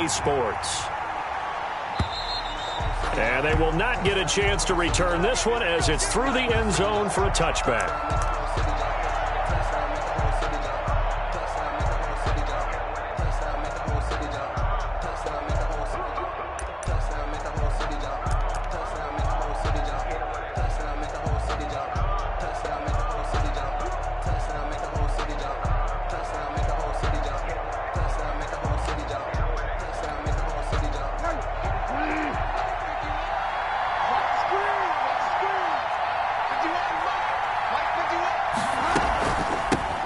wk3 Sports. And they will not get a chance to return this one as it's through the end zone for a touchback.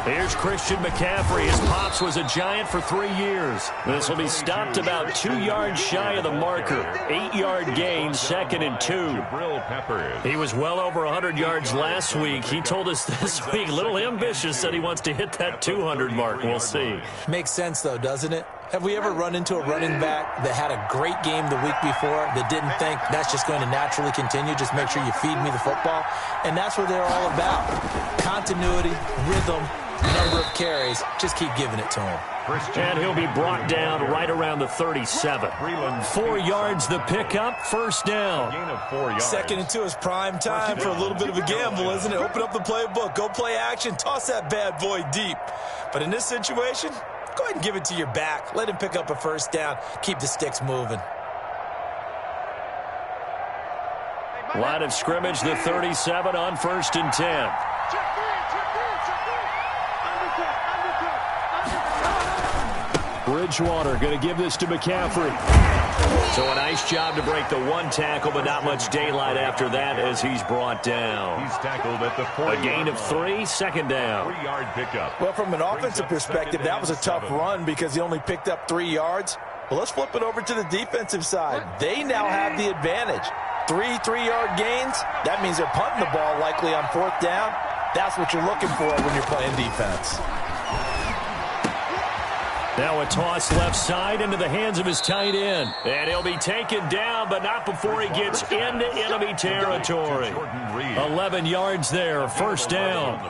Here's Christian McCaffrey. His pops was a Giant for 3 years. This will be stopped about 2 yards shy of the marker. 8-yard gain, 2nd and 2. He was well over 100 yards last week. He told us this week, a little ambitious, said he wants to hit that 200 mark. We'll see. Makes sense, though, doesn't it? Have we ever run into a running back that had a great game the week before that didn't think that's just going to naturally continue? Just make sure you feed me the football. And that's what they're all about. Continuity, rhythm, number of carries. Just keep giving it to him. And he'll be brought down right around the 37. 4 yards the pickup, first down. 2nd and 2 is prime time for a little bit of a gamble, isn't it? Open up the playbook, go play action, toss that bad boy deep. But in this situation, go ahead and give it to your back. Let him pick up a first down. Keep the sticks moving. Line of scrimmage, the 37 on 1st and 10. Bridgewater going to give this to McCaffrey. So a nice job to break the one tackle, but not much daylight after that as he's brought down. He's tackled at the 40. A gain of 3, 2nd down. 3-yard pickup. Well, from an offensive perspective, that was a tough run because he only picked up 3 yards. Well, let's flip it over to the defensive side. They now have the advantage. 3 3-yard gains. That means they're punting the ball likely on 4th down. That's what you're looking for when you're playing defense. Now a toss left side into the hands of his tight end. And he'll be taken down, but not before he gets into enemy territory. 11 yards there, first down.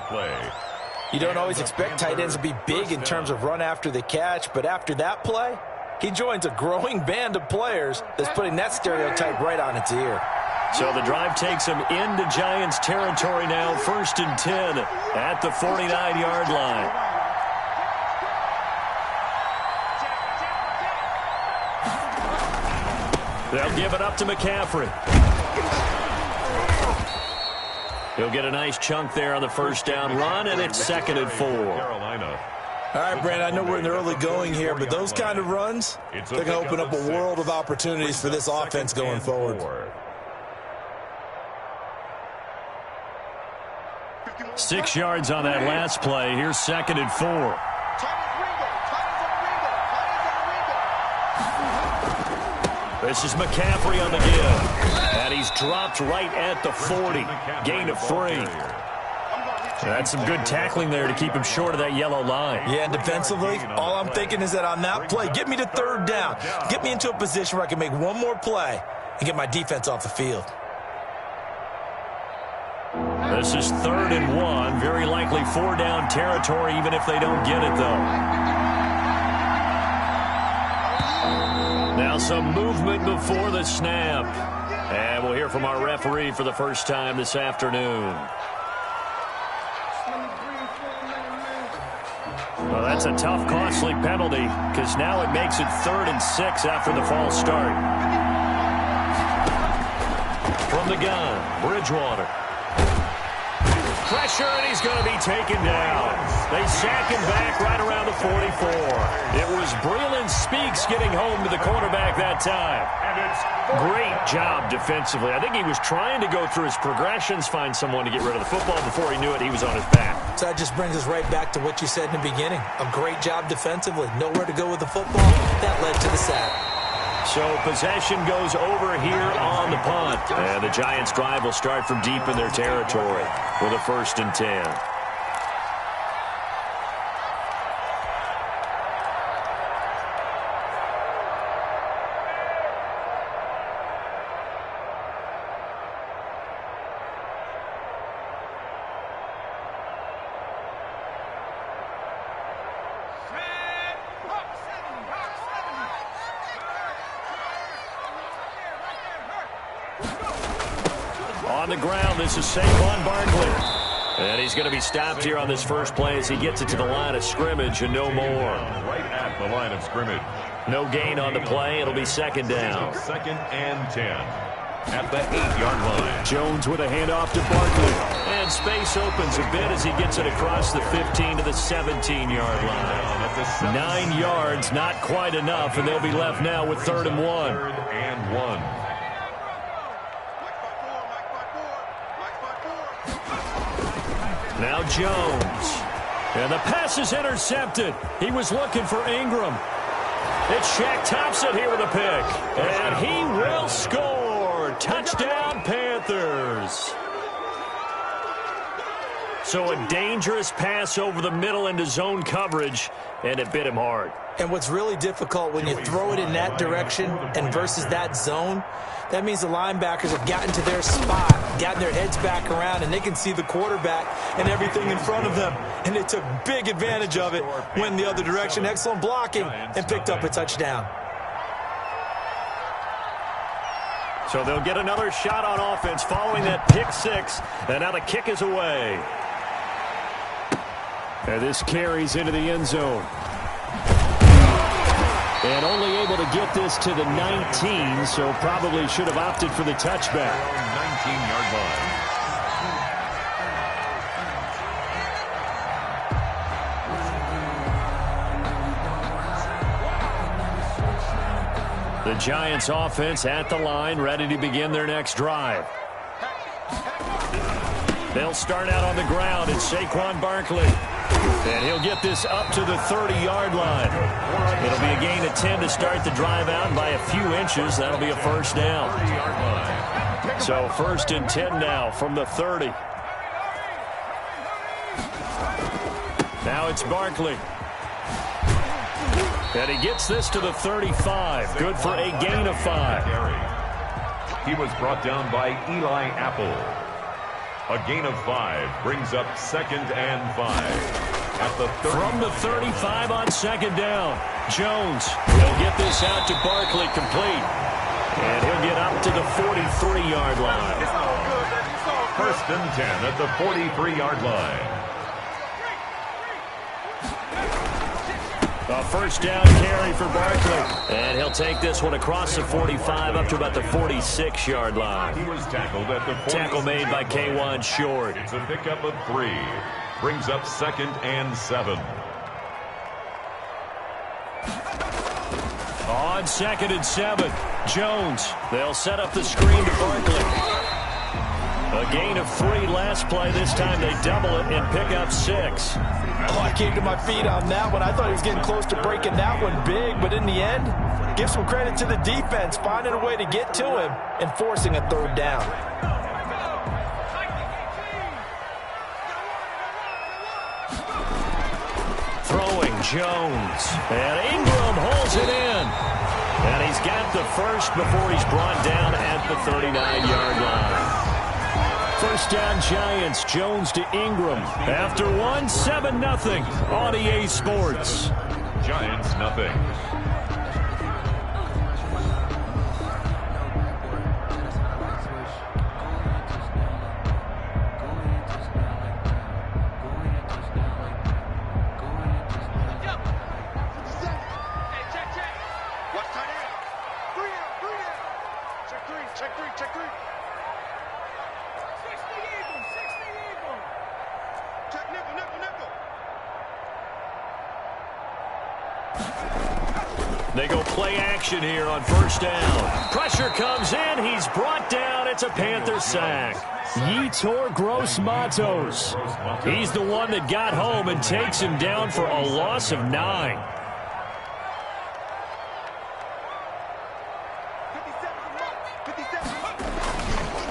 You don't always expect tight ends to be big in terms of run after the catch, but after that play, he joins a growing band of players that's putting that stereotype right on its ear. So the drive takes him into Giants territory now, 1st and 10 at the 49-yard line. They'll give it up to McCaffrey. He'll get a nice chunk there on the first down run, and it's 2nd and 4. All right, Brand, I know we're in the early going here, but those kind of runs, they're going to open up a world of opportunities for this offense going forward. 6 yards on that last play. Here's 2nd and 4. This is McCaffrey on the give. And he's dropped right at the 40. Gain of 3. That's some good tackling there to keep him short of that yellow line. Yeah, and defensively, all I'm thinking is that on that play, get me to 3rd down. Get me into a position where I can make one more play and get my defense off the field. This is 3rd and 1. Very likely 4-down territory, even if they don't get it, though. Now some movement before the snap. And we'll hear from our referee for the first time this afternoon. Well, that's a tough, costly penalty because now it makes it 3rd and 6 after the false start. From the gun, Bridgewater. Pressure, and he's going to be taken down. They sack him back right around the 44. It was Breland Speaks getting home to the quarterback that time. Great job defensively. I think he was trying to go through his progressions, find someone to get rid of the football. Before he knew it, he was on his back. So that just brings us right back to what you said in the beginning. A great job defensively. Nowhere to go with the football. That led to the sack. So possession goes over here on the punt. And the Giants' drive will start from deep in their territory with a 1st and 10. On the ground, this is Saquon Barkley. And he's going to be stopped here on this first play as he gets it to the line of scrimmage and no more. Right at the line of scrimmage. No gain on the play. It'll be second down. Second and 10 at the 8-yard line. Jones with a handoff to Barkley. And space opens a bit as he gets it across the 15 to the 17-yard line. 9 yards, not quite enough, and they'll be left now with 3rd and 1. 3rd and 1. Now Jones. And the pass is intercepted. He was looking for Ingram. It's Shaq Thompson here with a pick. And he will score. Touchdown, Panthers. So a dangerous pass over the middle into zone coverage, and it bit him hard. And what's really difficult when you throw it in that direction and versus that zone, that means the linebackers have gotten to their spot, gotten their heads back around, and they can see the quarterback and everything in front of them. And they took big advantage of it, went the other direction, excellent blocking, and picked up a touchdown. So they'll get another shot on offense following that pick six, and now the kick is away. And this carries into the end zone. And only able to get this to the 19, so probably should have opted for the touchback. 19-yard line. The Giants offense at the line, ready to begin their next drive. They'll start out on the ground. It's Saquon Barkley. And he'll get this up to the 30-yard line. It'll be a gain of 10 to start the drive out. By a few inches, that'll be a first down. So 1st and 10 now from the 30. Now it's Barkley. And he gets this to the 35. Good for a gain of 5. He was brought down by Eli Apple. A gain of 5 brings up 2nd and 5. At the 30. From the 35 on 2nd down. Jones will get this out to Barkley complete. And he'll get up to the 43-yard line. 1st and 10 at the 43-yard line. A first down carry for Barkley. And he'll take this one across the 45 up to about the 46-yard line. He was tackled at the 46. Tackle made by K1 Short. It's a pickup of 3. Brings up 2nd and 7. On 2nd and 7, Jones. They'll set up the screen to Barkley. A gain of 3 last play. This time they double it and pick up 6. Oh, I came to my feet on that one. I thought he was getting close to breaking that one big, but in the end, give some credit to the defense, finding a way to get to him and forcing a 3rd down. Throwing Jones. And Ingram holds it in. And he's got the first before he's brought down at the 39-yard line. First down Giants. Jones to Ingram. After 1, 7-0 on EA Sports. Giants nothing. They go play action here on 1st down. Pressure comes in. He's brought down. It's a Panther sack. Yetur Gross-Matos. He's the one that got home and takes him down for a loss of 9.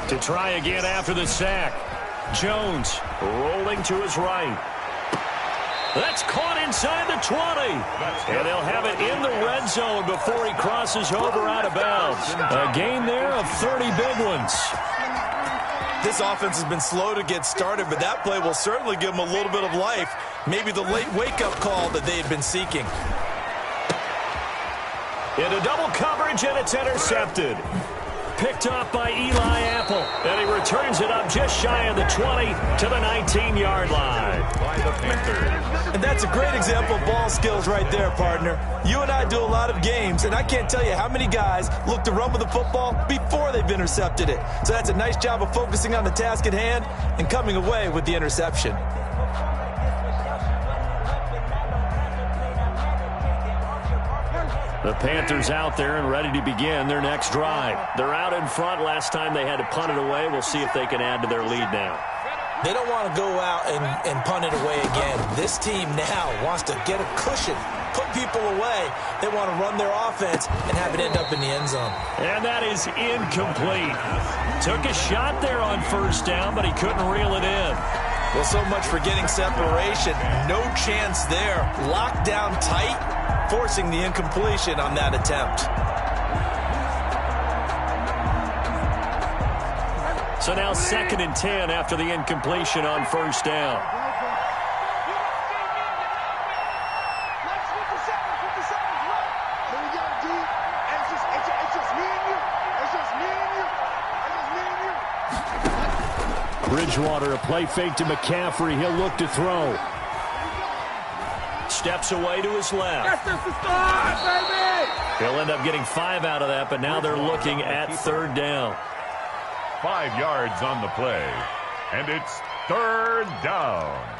To try again after the sack. Jones rolling to his right. That's caught inside the 20. And they'll have it in the red zone before he crosses over out of bounds. A gain there of 30 big ones. This offense has been slow to get started, but that play will certainly give them a little bit of life. Maybe the late wake-up call that they had been seeking. Into double coverage, and it's intercepted. picked off by Eli Apple. And he returns it up just shy of the 20 to the 19-yard line. By the Panthers. And that's a great example of ball skills right there, partner. You and I do a lot of games, and I can't tell you how many guys look to run with the football before they've intercepted it. So that's a nice job of focusing on the task at hand and coming away with the interception. The Panthers out there and ready to begin their next drive. They're out in front. Last time they had to punt it away. We'll see if they can add to their lead now. They don't want to go out and punt it away again. This team now wants to get a cushion, put people away. They want to run their offense and have it end up in the end zone. And that is incomplete. Took a shot there on first down, but he couldn't reel it in. Well, so much for getting separation. No chance there. Locked down tight, forcing the incompletion on that attempt. So now 2nd and 10 after the incompletion on first down. Bridgewater, a play fake to McCaffrey. He'll look to throw. Steps away to his left. He'll end up getting 5 out of that, but now they're looking at 3rd down. 5 yards on the play. And it's 3rd down.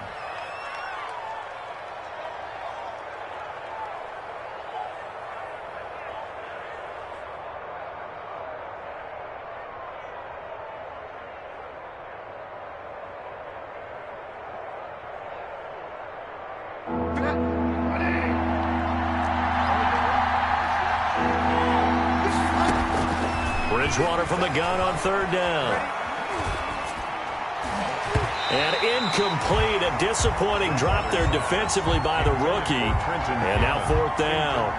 Bridgewater from the gun on 3rd down. And incomplete. A disappointing drop there defensively by the rookie. And now 4th down.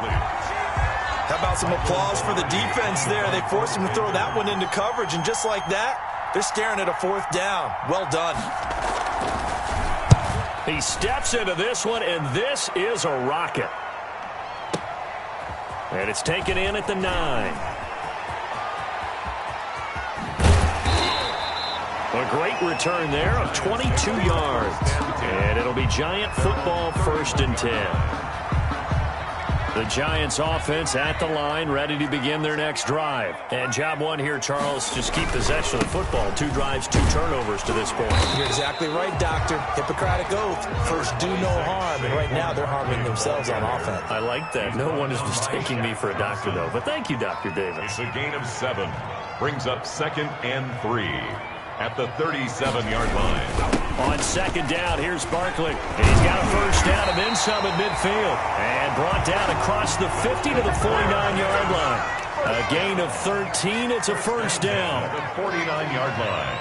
How about some applause for the defense there? They forced him to throw that one into coverage, and just like that, they're staring at a 4th down. Well done. He steps into this one, and this is a rocket. And it's taken in at the 9. A great return there of 22 yards. And it'll be Giant football 1st and 10. The Giants offense at the line, ready to begin their next drive. And job 1 here, Charles, just keep possession of the football. 2 drives, 2 turnovers to this point. You're exactly right, Doctor. Hippocratic oath. First, do no harm. And right now, they're harming themselves on offense. I like that. No one is mistaking me for a doctor, though. But thank you, Dr. Davis. It's a gain of 7. Brings up 2nd and 3. At the 37-yard line. On 2nd down, here's Barkley. He's got a first down and then some at midfield. And brought down across the 50 to the 49-yard line. A gain of 13. It's a first down. At the 49-yard line.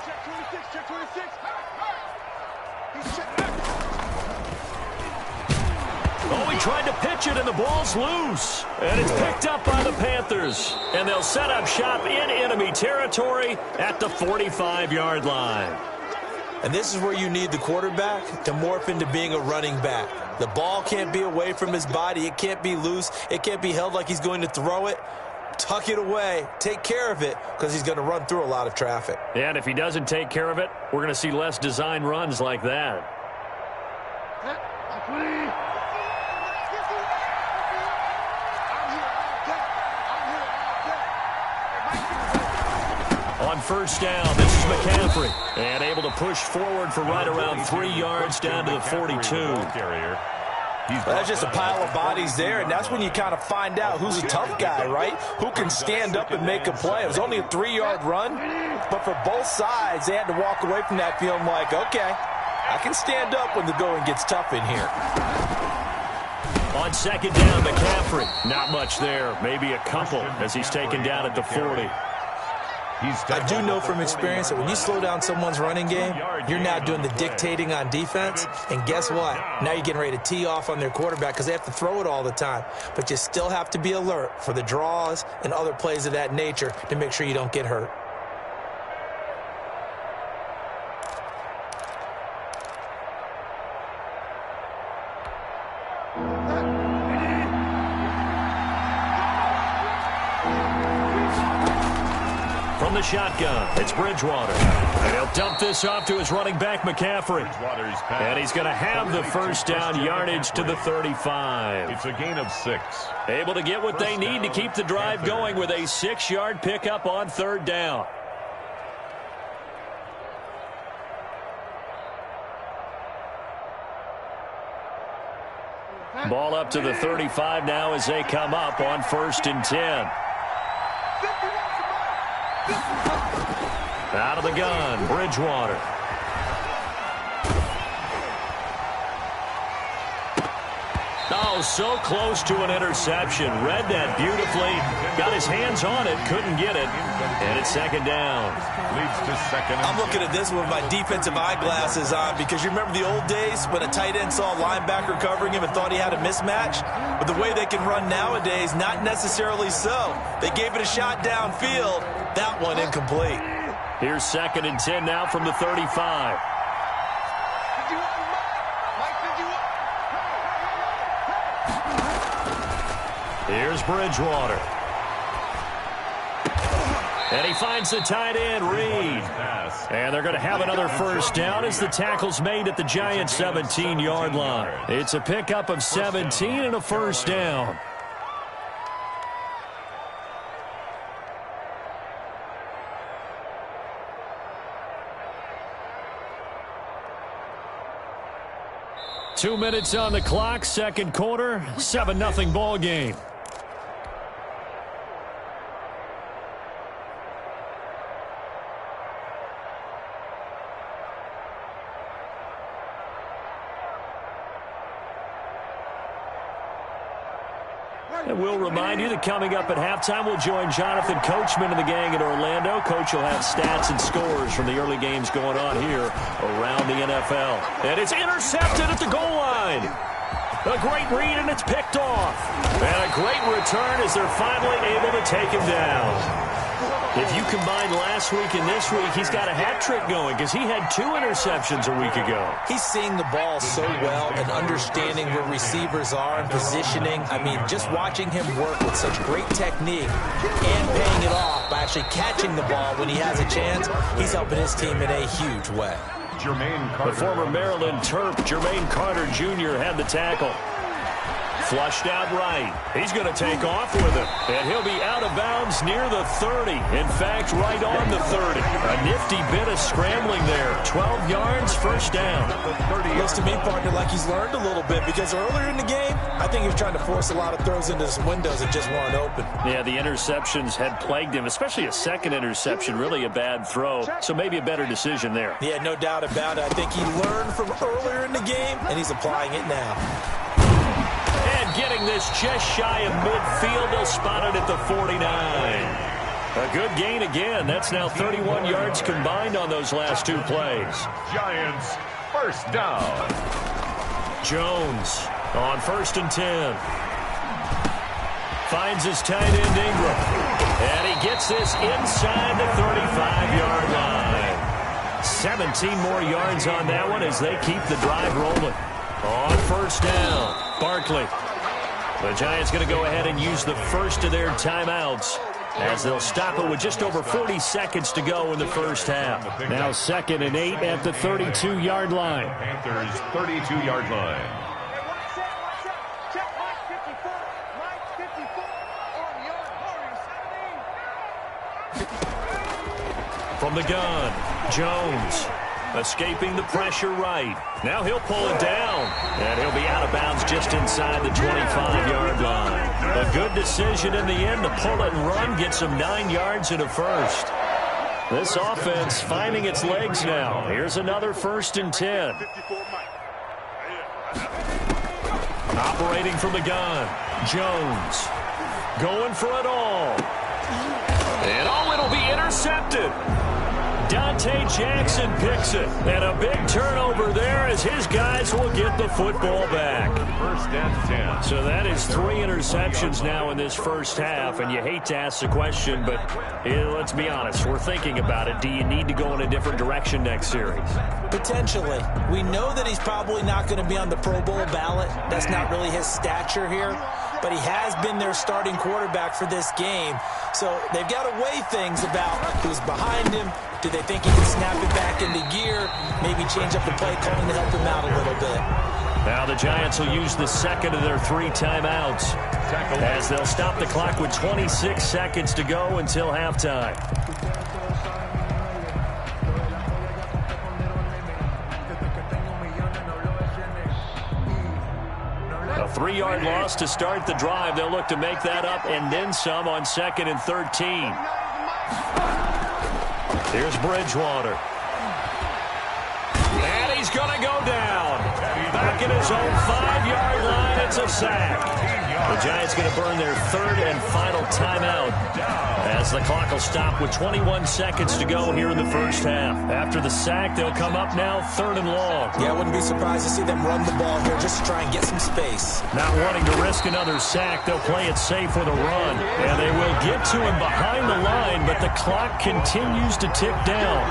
Check 26, check 26. He's checked. Oh, he tried to pitch it, and the ball's loose. And it's picked up by the Panthers. And they'll set up shop in enemy territory at the 45-yard line. And this is where you need the quarterback to morph into being a running back. The ball can't be away from his body. It can't be loose. It can't be held like he's going to throw it. Tuck it away. Take care of it, because he's going to run through a lot of traffic. And if he doesn't take care of it, we're going to see less design runs like that. On first down, this is McCaffrey. And able to push forward for right around 3 yards down to the 42. That's just a pile of bodies there, and that's when you kind of find out who's a tough guy, right? Who can stand up and make a play. It was only a 3-yard run, but for both sides, they had to walk away from that feeling like, okay, I can stand up when the going gets tough in here. On 2nd down, McCaffrey. Not much there. Maybe a couple as he's taken down at the 40. I do know from experience that when you slow down someone's running game, you're now doing the dictating on defense. And guess what? Now you're getting ready to tee off on their quarterback because they have to throw it all the time. But you still have to be alert for the draws and other plays of that nature to make sure you don't get hurt. From the shotgun, it's Bridgewater. And he'll dump this off to his running back, McCaffrey. And he's going to have the first down yardage to the 35. It's a gain of 6. Able to get what they need to keep the drive going with a 6-yard pickup on third down. Ball up to the 35 now as they come up on 1st and 10. Out of the gun, Bridgewater. Oh, so close to an interception. Read that beautifully. Got his hands on it, couldn't get it. And it's 2nd down. Leads to 2nd. I'm looking at this with my defensive eyeglasses on because you remember the old days when a tight end saw a linebacker covering him and thought he had a mismatch? But the way they can run nowadays, not necessarily so. They gave it a shot downfield. That one incomplete. Here's 2nd and 10 now from the 35. Here's Bridgewater. And he finds the tight end, Reed. And they're going to have another first down as the tackle's made at the Giants' 17-yard line. It's a pickup of 17 and a first down. Two minutes on the clock, 2nd quarter, 7-0 ball game. And we'll remind you that coming up at halftime, we'll join Jonathan Coachman and the gang in Orlando. Coach will have stats and scores from the early games going on here around the NFL. And it's intercepted at the goal line. A great read, and it's picked off. And a great return as they're finally able to take him down. If you combine last week and this week, he's got a hat trick going because he had 2 interceptions a week ago. He's seeing the ball so well and understanding where receivers are and positioning. I mean, just watching him work with such great technique and paying it off by actually catching the ball when he has a chance, he's helping his team in a huge way. The former Maryland Terp, Jermaine Carter Jr. had the tackle. Flushed out right. He's going to take off with it. And he'll be out of bounds near the 30. In fact, right on the 30. A nifty bit of scrambling there. 12 yards, first down. Looks to me, partner, like he's learned a little bit because earlier in the game, I think he was trying to force a lot of throws into some windows that just weren't open. Yeah, the interceptions had plagued him, especially a second interception, really a bad throw. So maybe a better decision there. Yeah, no doubt about it. I think he learned from earlier in the game, and he's applying it now. And getting this just shy of midfield, they'll spot it at the 49. A good gain again. That's now 31 yards combined on those last 2 plays. Giants, first down. Jones on 1st and 10. Finds his tight end, Ingram. And he gets this inside the 35-yard line. 17 more yards on that one as they keep the drive rolling. On 1st down, Barkley. The Giants going to go ahead and use the first of their timeouts as they'll stop it with just over 40 seconds to go in the first half. Now 2nd and 8 at the 32-yard line. Panthers 32-yard line. Check Mike 54 on the yard. From the gun, Jones. Escaping the pressure right. Now he'll pull it down. And he'll be out of bounds just inside the 25-yard line. A good decision in the end to pull it and run. Gets him 9 yards and a first. This offense finding its legs now. Here's another 1st and 10. Operating from the gun. Jones. Going for it all. And it'll be intercepted. Dante Jackson picks it. And a big turnover there as his guys will get the football back. 1st and 10. So that is 3 interceptions now in this first half. And you hate to ask the question, but let's be honest. We're thinking about it. Do you need to go in a different direction next series? Potentially. We know that he's probably not going to be on the Pro Bowl ballot. That's not really his stature here. but he has been their starting quarterback for this game. So they've got to weigh things about who's behind him. Do they think he can snap it back into gear? Maybe change up the play calling to help him out a little bit. Now the Giants will use the second of their 3 timeouts as they'll stop the clock with 26 seconds to go until halftime. A 3-yard loss to start the drive. They'll look to make that up and then some on 2nd and 13. Here's Bridgewater. And he's going to go down. Back at his own 5-yard line. It's a sack. The Giants going to burn their 3rd and final timeout as the clock will stop with 21 seconds to go here in the first half. After the sack, they'll come up now 3rd and long. Yeah, I wouldn't be surprised to see them run the ball here just to try and get some space. Not wanting to risk another sack, they'll play it safe with a run. And they will get to him behind the line, but the clock continues to tick down.